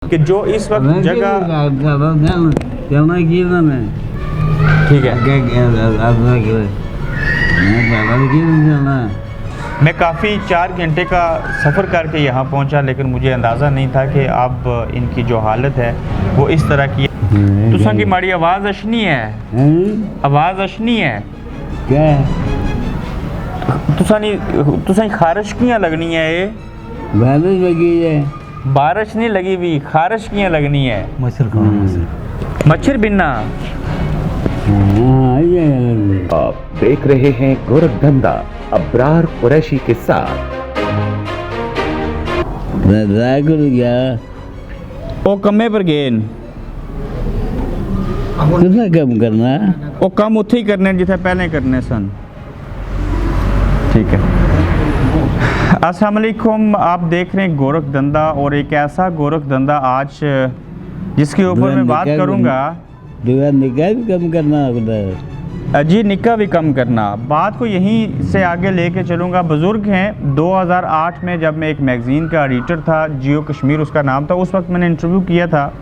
कि जो इस वक्त जगह ठीक है, मैं काफ़ी 4 घंटे का सफ़र करके यहाँ पहुँचा, लेकिन मुझे अंदाज़ा नहीं था कि अब इनकी जो हालत है वो इस तरह की है। तुसा की माड़ी आवाज़ अशनी है, आवाज़ अशनी है क्या? तुसा खारिश कियां लगनी है? ये बारिश लगी है, बारिश नहीं लगी हुई, खारिश कियां लगनी है? मच्छर खाना, मच्छर बिन्ना। आप देख रहे हैं गोरखधंधा अब्रार कुरैशी के साथ। ओ कमे पर गेन कम करना, ओ कम उत्थे ही करने जिथे पहले करने सन। ठीक है, अस्सलाम वालेकुम। आप देख रहे हैं गोरखधंधा, और एक ऐसा गोरखधंधा आज जिसके ऊपर मैं बात करूंगा। निकाह भी कम करना, जी निकाह भी कम करना। बात को यहीं से आगे लेके चलूँगा। बुज़ुर्ग हैं, 2008 में जब मैं एक मैगज़ीन का एडिटर था, जियो कश्मीर उसका नाम था, उस वक्त मैंने इंटरव्यू किया था।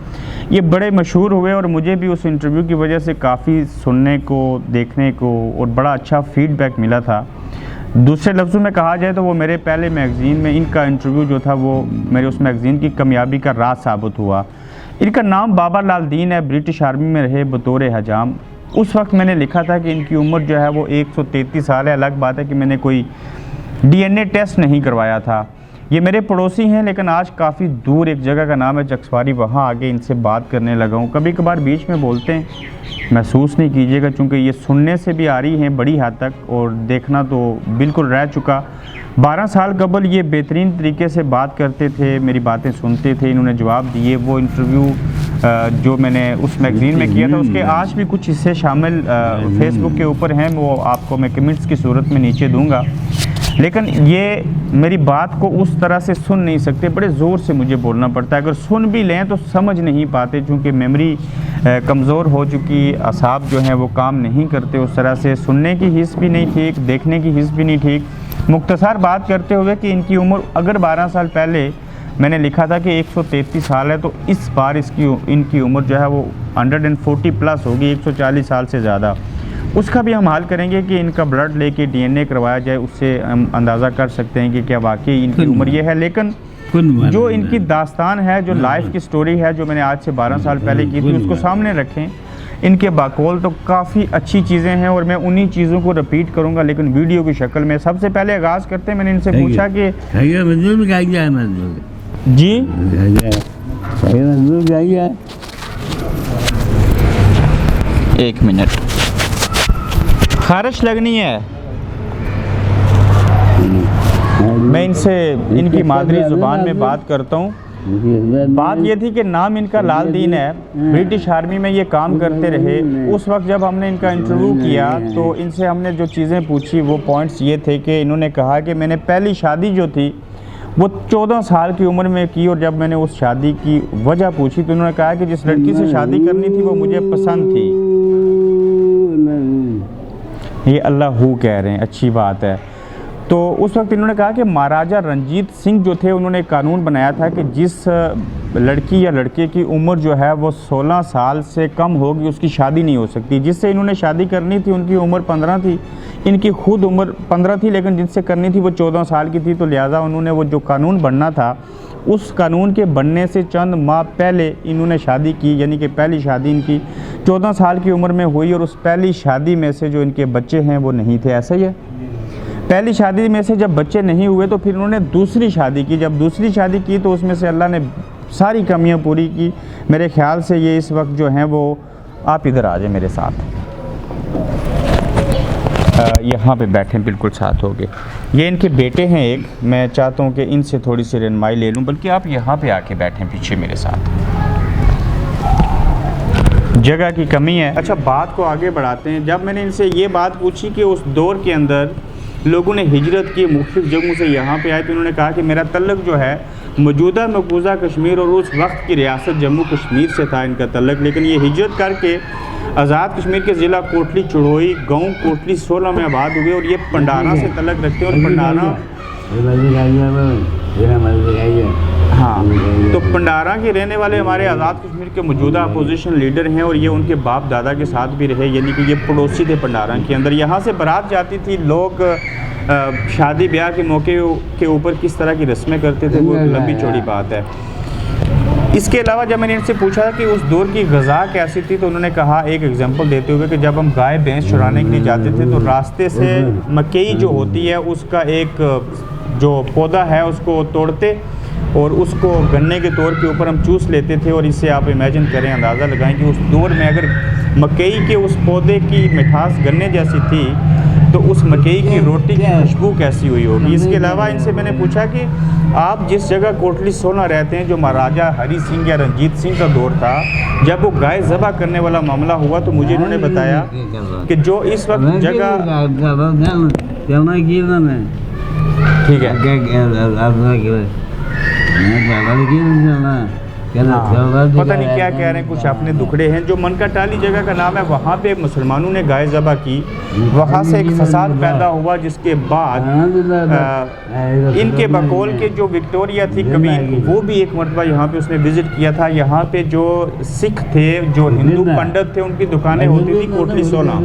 ये बड़े मशहूर हुए और मुझे भी उस इंटरव्यू की वजह से काफ़ी सुनने को, देखने को और बड़ा अच्छा फ़ीडबैक मिला था। दूसरे लफ्ज़ों में कहा जाए तो वो मेरे पहले मैगज़ीन में इनका इंटरव्यू जो था वो मेरे उस मैगज़ीन की कामयाबी का राज साबित हुआ। इनका नाम बाबर लाल दीन है, ब्रिटिश आर्मी में रहे बतौर हजाम। उस वक्त मैंने लिखा था कि इनकी उम्र जो है वो 133 साल है। अलग बात है कि मैंने कोई DNA टेस्ट नहीं करवाया था। ये मेरे पड़ोसी हैं, लेकिन आज काफ़ी दूर एक जगह का नाम है चक्सवारी, वहाँ आगे इनसे बात करने लगा हूँ। कभी कभार बीच में बोलते हैं, महसूस नहीं कीजिएगा, चूँकि ये सुनने से भी आ रही हैं बड़ी हद तक, और देखना तो बिल्कुल रह चुका। 12 साल कबल ये बेहतरीन तरीके से बात करते थे, मेरी बातें सुनते थे, इन्होंने जवाब दिए। वो इंटरव्यू जो मैंने उस मैगज़ीन में किया था उसके आज भी कुछ हिस्से शामिल फेसबुक के ऊपर हैं, वो आपको मैं कमेंट्स की सूरत में नीचे दूंगा। लेकिन ये मेरी बात को उस तरह से सुन नहीं सकते, बड़े ज़ोर से मुझे बोलना पड़ता है। अगर सुन भी लें तो समझ नहीं पाते, चूँकि मेमोरी कमज़ोर हो चुकी, असाब जो हैं वो काम नहीं करते उस तरह से। सुनने की हिस्स भी नहीं ठीक, देखने की हिस्स भी नहीं ठीक। मुख्तसर बात करते हुए कि इनकी उम्र अगर 12 साल पहले मैंने लिखा था कि 133 साल है, तो इस बार इनकी उम्र जो है वो 140 प्लस होगी, 140 साल से ज़्यादा। उसका भी हम हाल करेंगे कि इनका ब्लड लेके DNA करवाया जाए, उससे हम अंदाज़ा कर सकते हैं कि क्या वाकई इनकी उम्र ये है। लेकिन जो इनकी दास्तान है, जो लाइफ की स्टोरी है, जो मैंने आज से 12 साल पहले की थी, उसको सामने रखें। इनके बाकौल तो काफ़ी अच्छी चीज़ें हैं और मैं उन्हीं चीज़ों को रिपीट करूंगा, लेकिन वीडियो की शक्ल में। सबसे पहले आगाज़ करते हैं, मैंने इनसे पूछा कि जी एक मिनट, खारिश लगनी है। मैं इनसे इनकी मादरी ज़ुबान में बात करता हूँ। बात ये थी कि नाम इनका लाल दीन है, ब्रिटिश आर्मी में ये काम करते रहे। उस वक्त जब हमने इनका इंटरव्यू किया तो इनसे हमने जो चीज़ें पूछी वो पॉइंट्स ये थे कि इन्होंने कहा कि मैंने पहली शादी जो थी वो 14 साल की उम्र में की, और जब मैंने उस शादी की वजह पूछी तो उन्होंने कहा कि जिस लड़की से शादी करनी थी वो मुझे पसंद थी। ये अल्लाह हू कह रहे हैं, अच्छी बात है। तो उस वक्त इन्होंने कहा कि महाराजा रंजीत सिंह जो थे उन्होंने एक कानून बनाया था कि जिस लड़की या लड़के की उम्र जो है वो 16 साल से कम होगी उसकी शादी नहीं हो सकती। जिससे इन्होंने शादी करनी थी उनकी उम्र 15 थी, इनकी खुद उम्र 15 थी, लेकिन जिनसे करनी थी वो 14 साल की थी। तो लिहाजा उन्होंने वो जो कानून बनना था, उस कानून के बनने से चंद माह पहले इन्होंने शादी की, यानी कि पहली शादी इनकी 14 साल की उम्र में हुई। और उस पहली शादी में से जो इनके बच्चे हैं वो नहीं थे। ऐसा ही है, पहली शादी में से जब बच्चे नहीं हुए तो फिर उन्होंने दूसरी शादी की। जब दूसरी शादी की तो उसमें से अल्लाह ने सारी कमियां पूरी की। मेरे ख्याल से ये इस वक्त जो हैं वो, आप इधर आ जाए मेरे साथ, यहाँ पे बैठे बिल्कुल साथ हो गए। ये इनके बेटे हैं एक, मैं चाहता हूँ कि इनसे थोड़ी सी रहनुमाई ले लूँ, बल्कि आप यहाँ पे आके बैठें पीछे मेरे साथ, जगह की कमी है। अच्छा, बात को आगे बढ़ाते हैं। जब मैंने इनसे ये बात पूछी कि उस दौर के अंदर लोगों ने हिजरत की, मुख्तलिफ जगहों से यहाँ पे आए, तो उन्होंने कहा कि मेरा तल्लुक जो है मौजूदा मकबूजा कश्मीर और उस वक्त की रियासत जम्मू कश्मीर से था इनका तल्लुक। लेकिन ये हिजरत करके आज़ाद कश्मीर के ज़िला कोटली चढ़ोई गांव कोटली 16 में आबाद हुए, और ये पंडारा से तल्लुक रखते हैं। और पंडारा हाँ, तो पंडारा के रहने वाले हमारे आज़ाद कश्मीर के मौजूदा अपोजिशन लीडर हैं और ये उनके बाप दादा के साथ भी रहे, यानी कि ये पड़ोसी थे पंडारा के अंदर। यहाँ से बारात जाती थी, लोग शादी ब्याह के मौके के ऊपर किस तरह की रस्में करते थे, वो एक लंबी चौड़ी बात है। इसके अलावा जब मैंने इनसे पूछा कि उस दौर की ग़ज़ा कैसी थी, तो उन्होंने कहा, एक एग्जांपल देते हुए, कि जब हम गाय भैंस चुराने के लिए जाते थे तो रास्ते से मकई जो होती है उसका एक जो पौधा है उसको तोड़ते और उसको गन्ने के तौर के ऊपर हम चूस लेते थे। और इससे आप इमेजिन करें, अंदाज़ा लगाएं कि उस दौर में अगर मकई के उस पौधे की मिठास गन्ने जैसी थी तो उस मकई की रोटी की खुशबू कैसी हुई होगी। इसके अलावा इनसे मैंने पूछा कि आप जिस जगह कोटली सोना रहते हैं, जो महाराजा हरी सिंह या रंजीत सिंह का दौर था, जब वो गाय ज़बह करने वाला मामला हुआ तो मुझे इन्होंने बताया कि जो इस वक्त जगह, ठीक है, पता नहीं क्या कह रहे हैं, कुछ अपने दुखड़े हैं। जो मनकाटाली जगह का नाम है, वहाँ पे मुसलमानों ने गाय ज़बह की, वहाँ से एक फसाद पैदा हुआ, जिसके बाद इनके बकौल के जो विक्टोरिया थी कवीन, वो भी एक मरतबा यहाँ पे उसने विज़िट किया था। यहाँ पे जो सिख थे, जो हिंदू पंडित थे, उनकी दुकानें होती थी कोटली सोना,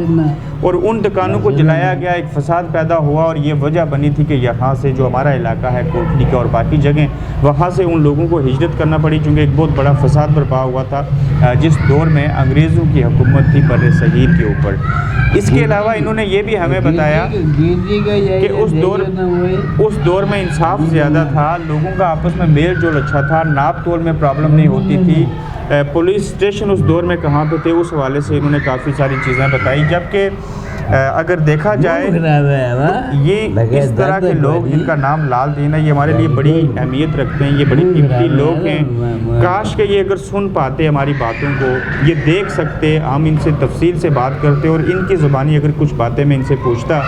और उन दुकानों को जलाया गया, एक फसाद पैदा हुआ और ये वजह बनी थी कि यहाँ से जो हमारा इलाका है कोटली का और बाकी जगह, वहाँ से उन लोगों को हिजरत करना पड़ी, क्योंकि एक बहुत बड़ा फसाद बर्पा हुआ था जिस दौर में अंग्रेज़ों की हुकूमत थी बर्रे सगीर के ऊपर। इसके अलावा इन्होंने ये भी हमें बताया कि उस दौर में इंसाफ ज़्यादा था, लोगों का आपस में मेल जोल अच्छा था, नाप तोल में प्रॉब्लम नहीं होती थी। पुलिस स्टेशन उस दौर में कहाँ पे थे, उस हवाले से इन्होंने काफ़ी सारी चीज़ें बताई। जबकि अगर देखा जाए तो ये इस तरह के लोग जिनका नाम लाल दीन है, ये हमारे लिए बड़ी अहमियत रखते हैं, ये बड़ी कीमती लोग हैं। काश के ये अगर सुन पाते हमारी बातों को, ये देख सकते, हम इनसे तफसील से बात करते और इनकी ज़ुबानी अगर कुछ बातें मैं इनसे पूछता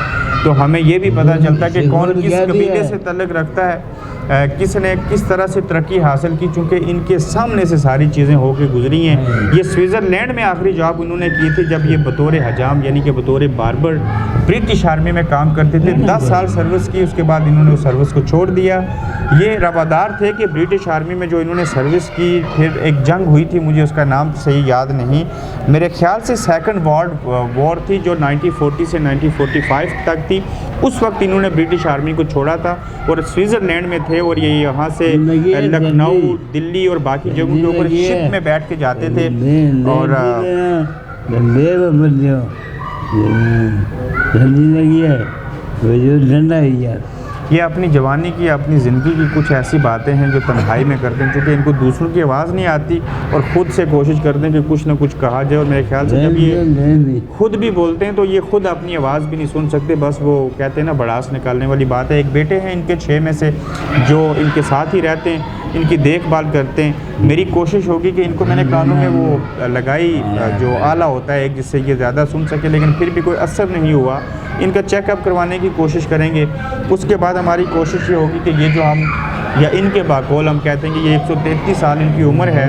तो हमें ये भी पता चलता कि कौन किस कबीले से तल्लुक़ रखता है, किसने किस तरह से तरक्की हासिल की, चूँकि इनके सामने से सारी चीज़ें होकर गुजरी हैं। ये स्विट्ज़रलैंड में आखिरी जॉब उन्होंने की थी, जब ये बतौर हजाम यानी कि बतौर बार्बर ब्रिटिश आर्मी में काम करते थे। 10 साल सर्विस की, उसके बाद इन्होंने उस सर्विस को छोड़ दिया। ये रवादार थे कि ब्रिटिश आर्मी में जो इन्होंने सर्विस की, फिर एक जंग हुई थी, मुझे उसका नाम सही याद नहीं, मेरे ख्याल से सेकंड वर्ल्ड वॉर थी, जो 1940 से 1945 तक थी। उस वक्त इन्होंने ब्रिटिश आर्मी को छोड़ा था और स्विट्ज़रलैंड में थे, और ये यहाँ से लखनऊ, दिल्ली और बाकी जगहों के ऊपर शिप में बैठ के जाते थे। और ये अपनी जवानी की, अपनी ज़िंदगी की कुछ ऐसी बातें हैं जो तन्हाई में करते हैं, क्योंकि इनको दूसरों की आवाज़ नहीं आती और ख़ुद से कोशिश करते हैं कि कुछ ना कुछ कहा जाए। और मेरे ख्याल से जब ये खुद भी बोलते हैं तो ये खुद अपनी आवाज़ भी नहीं सुन सकते, बस वो कहते हैं ना, भड़ास निकालने वाली बात है। एक बेटे हैं इनके 6 में से जो इनके साथ ही रहते हैं, इनकी देखभाल करते हैं। मेरी कोशिश होगी कि इनको मैंने कानों में वो लगाई जो आला होता है एक, जिससे ये ज़्यादा सुन सके, लेकिन फिर भी कोई असर नहीं हुआ। इनका चेकअप करवाने की कोशिश करेंगे। उसके बाद हमारी कोशिश ये होगी कि ये जो हम या इनके बाकौल हम कहते हैं कि ये 133 साल इनकी उम्र है,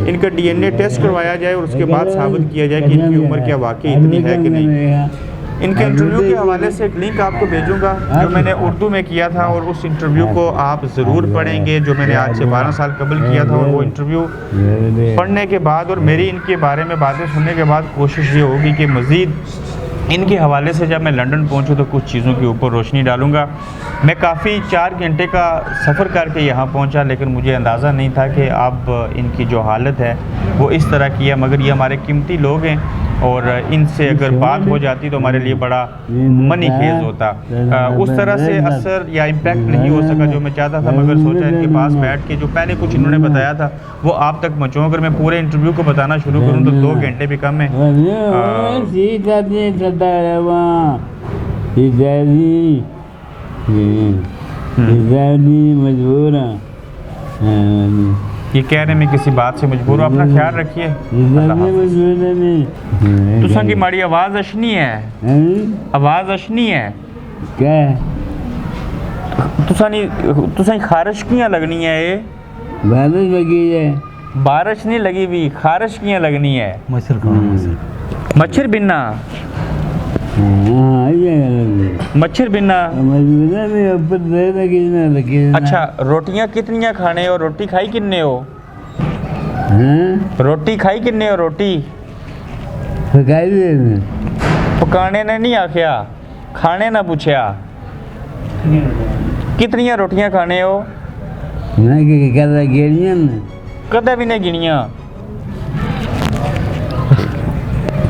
इनका DNA टेस्ट करवाया जाए और उसके बाद साबित किया जाए कि इनकी उम्र क्या वाकई इतनी है कि नहीं। इनके इंटरव्यू के हवाले से एक लिंक आपको भेजूंगा जो मैंने उर्दू में किया था, और उस इंटरव्यू को आप ज़रूर पढ़ेंगे, जो मैंने आज से 12 साल कबल किया था। और वो इंटरव्यू पढ़ने के बाद और मेरी इनके बारे में बातें सुनने के बाद कोशिश ये होगी कि मज़ीद इनके हवाले से जब मैं लंदन पहुंचूं तो कुछ चीज़ों के ऊपर रोशनी डालूंगा। मैं काफ़ी 4 घंटे का सफ़र करके यहाँ पहुंचा, लेकिन मुझे अंदाज़ा नहीं था कि अब इनकी जो हालत है वो इस तरह की है। मगर ये हमारे कीमती लोग हैं और इनसे अगर बात हो जाती तो हमारे लिए बड़ा मनी खेज होता। उस तरह से असर या इम्पैक्ट नहीं हो सका जो मैं चाहता था, मगर सोचा इनके पास बैठ के जो पहले कुछ इन्होंने बताया था वो आप तक पहुँचाऊँ। अगर मैं पूरे इंटरव्यू को बताना शुरू करूँ तो 2 घंटे भी कम है। ये कह रहे मैं किसी बात से मजबूर हूँ, अपना ख्याल रखिए। तुसा की माड़ी आवाज़ अशनी है, आवाज़ अशनी है क्या? तुसा खारिश कियां लगनी है? ये बारिश लगी है, बारिश नहीं लगी हुई, खारिश कियां लगनी है? मच्छर बिनना हाँ ये गलत मच्छर बिन्ना। है मजबूर में ऊपर दे लगी ना लगी ना अच्छा रोटियां कितनियां खाने हो, रोटी खाई किन्ने हो, हाँ रोटी खाई किन्ने हो, रोटी पकाई दे ना पकाने ने नहीं आख्या, खाने ना पूछया कितनियां रोटियां खाने हो, मैं क्या कर रहा गेड़ियां ना कदे भी नहीं गिनिया।